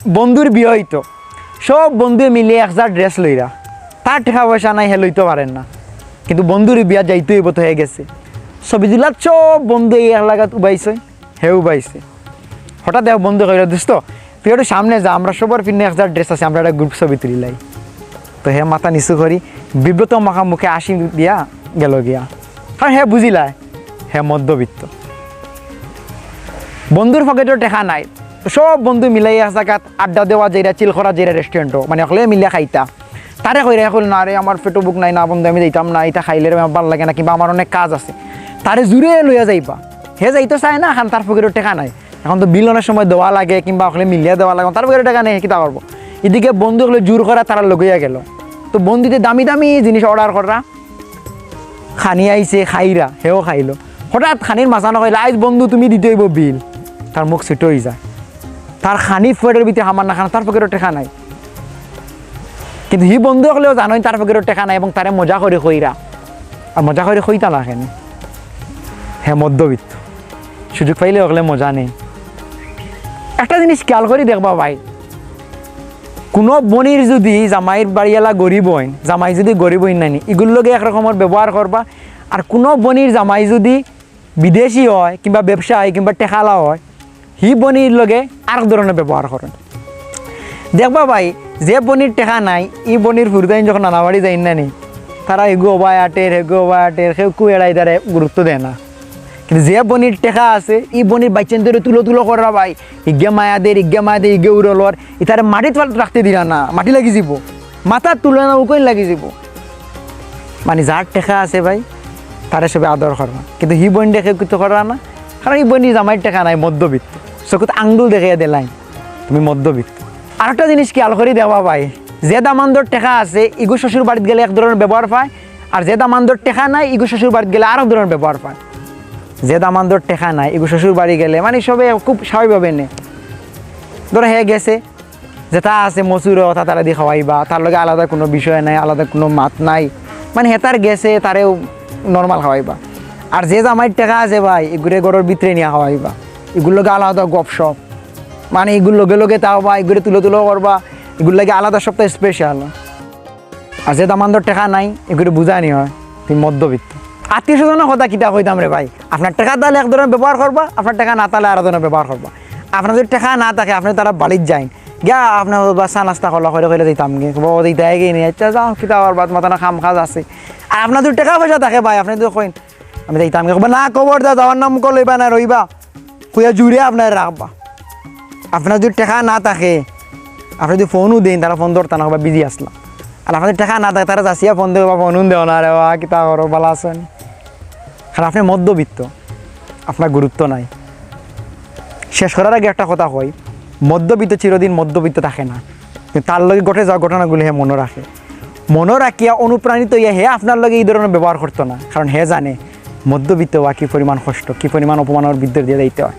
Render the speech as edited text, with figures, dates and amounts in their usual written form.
বন্ধুর বিয়ে হইতো, সব বন্ধু মিলে একজার ড্রেস লইরা, তার টাকা পয়সা নাই, হে লইতে পারেন না, কিন্তু বন্ধুর বিয়া যাইতে হইব তো হয়ে গেছে। ছবি তুলার সব বন্ধু এই এলাকাত উবাইছে, হে উবাইছে। হঠাৎ এক বন্ধু কইল, দোস্ত তুই একটু সামনে যা, আমরা সবার পিনে একজার ড্রেস আছে, আমরা একটা গ্রুপ ছবি তুলিলাই। তো হে মাথা নিচু করি বিব্রত মাখা মুখে আসি দিয়া গেল গিয়া। কারণ হে বুঝিলায় হে মধ্যবিত্ত, বন্ধুর পকেটেও টেকা নাই। সব বন্ধু মিলাই এক জায়গাত আড্ডা দেওয়া যেটা, চিল করা যেটা রেস্টুরেন্টও, মানে অকলে মিলিয়া খাইতা। তারে কইরা এখন না রে আমার পেটো বুক নাই, না বন্ধু আমি যাইতাম না, এটা খাইলে আমার ভালো লাগে না, কিংবা আমার অনেক কাজ আছে, তারে জুড়ে লইয়া যাইবা। হে যাইতো চায় না, এখন তার পকেটেও টেকা নাই, এখন তো বিল অনেক সময় দেওয়া লাগে, কিংবা ওখানে মিলিয়া দেওয়া লাগে, তার পকেটে টাকা নেই, কিতা করবো। এদিকে বন্ধু হলে জোর করা তারা লগাইয়া গেল। তো বন্ধুতে দামি দামি জিনিস অর্ডার করা, খানি আইছে খাইরা, হেও খাইলো। হঠাৎ খানির মাঝানো কইলা, আজ বন্ধু তুমি দিতে হইব বিল। তার মুখ ছিটো হয়ে যায়, তার খানি ফয়ের ভিতরে হামার না খানা, তার পকেটও টেকা নাই। কিন্তু হি বন্ধু হলেও জানোই তার পকেটও টেকা নাই, এবং তারে মজা করে কইরা, আর মজা করে কইতা না কেন, হ্যাঁ মধ্যবিত্ত, সুযোগ পাইলে ওগুলো মজা নেই। একটা জিনিস খেয়াল করি দেখবা ভাই, কোনো বনির যদি জামাইয়ের বাড়িওয়ালা গরিব হয়, জামাই যদি গরিব হই নানি, এগুলোর লগে একরকমের ব্যবহার করবা। আর কোনো বনির জামাই যদি বিদেশি হয়, কিংবা ব্যবসায়ী, কিংবা টেকালা হয়, হি বনির লগে আরেক ধরনের ব্যবহার করেন। দেখবা ভাই, যে বনির টেকা নাই, ই বনির ফুরদাইন যখন নানাবাড়ি যাই নানি, তারা এগু অবায় আটের, হেগু অবায় আটের, কেউ কু এড়াই তারা গুরুত্ব দেয় না। কিন্তু যে বনির টেকা আছে, ই বনির বাইচেন ধরে তুলো করা ভাই, ইগে মায়াদের ইগে উড়লর, ইতারে মাটিত রাখতে দিলা না, মাটি লাগি যাব, মাথার তুলে না উকইন লাগি যাব। মানে যার টেকা আছে ভাই, তারে সবে আদর করবা। কিন্তু হি বনি দেখে কিছু করা না, কারণ ই বনি জামাইয়ের টেকা নাই, মধ্যবিত্ত। চকুত আঙ্গুল দেখে দিলাই তুমি মধ্যবিত্ত। আরেকটা জিনিস খেয়াল করি দেওয়া ভাই, যে দামান্দর টেকা আছে, ইগু শ্বশুর বাড়িতে গেলে এক ধরনের ব্যবহার পায়, আর যে দামান্দর টেকা নাই, ইগু শ্বশুর বাড়িতে গেলে আরেক ধরনের ব্যবহার পায়। যে দামান্দর টেকা নাই, এগু শ্বশুর বাড়ি গেলে মানে সবে খুব স্বাভাবিকভাবে নে, ধরো হে গেছে, যেটা আছে মচুরও তা তারা দিয়ে খাওয়াইবা, তার লগে আলাদা কোনো বিষয় নাই, আলাদা কোনো মাত নাই, মানে হেতার গেছে তারেও নর্মাল খাওয়াইবা। আর যে জামাইয়ের টেকা আছে ভাই, এগুলো গরুর ভিতরে নিয়ে খাওয়াইবা, এগুলোকে আলাদা গপসপ, মানে এগুলো লগে তাও বা এগুলো তুলো করবা, এগুলো লাগে আলাদা সপ্তাহে স্পেশাল। আর যে দামান্দর টেকা নাই, এগুলো বুঝানি হয় তুমি মধ্যবিত্ত। আত্মীয় স্বজনের কথা কিতা কইতাম রে ভাই, আপনার টাকা তাহলে এক ধরনের ব্যবহার করবা, আপনার টাকা না তাহলে আরো ধরনের ব্যবহার করবা। আপনার যদি টাকা না থাকে, আপনি তারা বাড়ির যাইন গিয়া, আপনার চা নাস্তা করলা করে দিতাম গে, দিতে গিয়ে নিয়ে আচ্ছা যাও কিতা বাদ মাথা না খাম খাজ আছে। আর আপনার যদি টাকা পয়সা থাকে ভাই, আপনি যদি কইন আমি দিতাম গে, না খবর দা যাওয়ার নাম লইবা না রইবা, খুঁয়া জুড়ে আপনার রাখবা। আপনার যদি টাকা না থাকে, আপনি যদি ফোনও দিন, তারা ফোন ধরতা না, বিজি আসলাম। আর আপনাদের টাকা না থাকে, তারা যাচ্ছিয়া ফোন দেবো, ফোনও দেও না রে বা কিতা করো ভালো আছেন। কারণ আপনি মধ্যবিত্ত, আপনার গুরুত্ব নাই। শেষ করার আগে একটা কথা কই, মধ্যবিত্ত চিরদিন মধ্যবিত্ত থাকে না, কিন্তু তার লগে ঘটে যাওয়া ঘটনাগুলি হে মনে রাখে, মনে রাখিয়া অনুপ্রাণিত ইয়ে হে আপনার লগে এই ধরনের ব্যবহার করতো না। কারণ হে জানে মধ্যবিত্ত হওয়া কী পরিমাণ কষ্ট, কী পরিমাণ অপমানের বিদ্যুৎ দিয়ে দিতে হয়।